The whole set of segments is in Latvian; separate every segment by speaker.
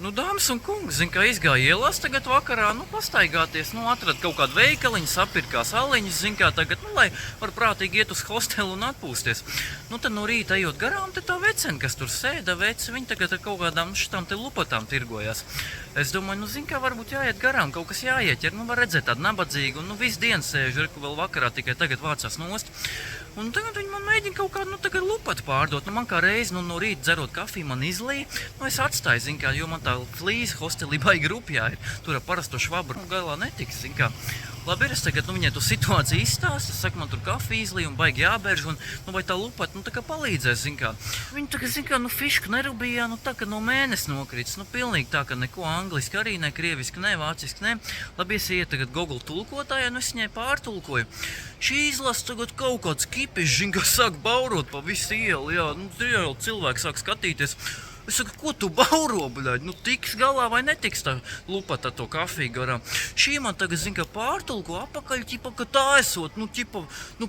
Speaker 1: Nu, dāmas un kungi, zin, kā izgāja ielās tagad vakarā, pastaigāties, atrad kaut kādu veikaliņu, sapirkās aliņas, zin, kā tagad, lai var prātīgi iet uz hostelu un atpūsties. Tad no rīta ejot garām, te tā vecena, kas tur sēda, viņi tagad ar kaut kādām šitām te lupatām tirgojās. Es domāju, zin, kā varbūt jāiet garām, kaut kas jāieķer, var redzēt tādu nabadzīgu, visu dienu sēžu, vēl vakarā tikai tagad vācās nost. Un tagad viņi man mēģina kaut kādu lupatu pārdot. Man kā reizi no rīta dzerot kafiju, man izlīja. Es atstāju, zin kā, jo man tā flīze hostelī baigi rupjā ir. Tur ar parasto švabru galā netiks, zin kā. Labi, es tagad viņai to situāciju izstāstu. Es saku, man tur kafija izlīja un baigi jābērž. Vai tā lupata, tā kā palīdzēs, zin kā. Viņi tagad, zin kā, fišku nerubījā, tā kā no mēnesi nokrits. Pilnīgi tā, ka neko angliski arī, ne krieviski, ne vāciski, ne. Labi, es iet tagad Google tulkotājā, es viņai pārtulkoju. Šī izlasa tagad kaut kāds kipišs, zin kā, sāk baurot pa visu ielu, jā. Cilvēki sāk skatīties. Es saku, ko tu bauro, bļaļ? Tiks galā vai netiks tā lupata to kafiju garām? Šī man tagad, zin, kā pārtulko apakaļ, ka tā esot,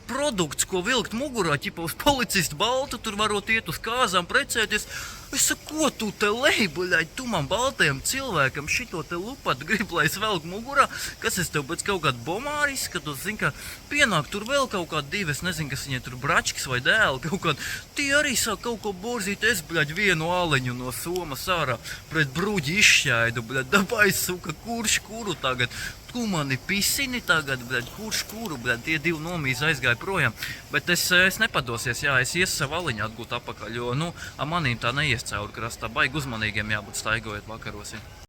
Speaker 1: produkts, ko vilkt mugurā, uz policistu baltu, tur varot iet uz kāzām precēties. Es saku, ko tu te lej, bļaļ? Tu man baltajam cilvēkam šito te lupatu grib, lai es velku mugurā, kas es tev pēc kaut kādu bomāri izskatos, zin, kā pienāk tur vēl kaut kādi divi, es nezinu, kas viņai tur bračkis vai dēli, kaut kādi. Tie arī sāk kaut ko borzīt, es, bļaļ, vienu āleņu no somas ārā pret bruģi izšķaidu, bļaļ, dabāj, suka, kurš kuru tagad? Tu mani pisini tagad, bļaļ, kurš kuru, bļaļ, tie divi nomīs aizgāja projām. Bet es nepadosies, jā, es iesu savu aliņu atgūt apakaļ, jo, manīm tā neies cauri krastā, baigi uzmanīgiem jābūt staigojot vakaros.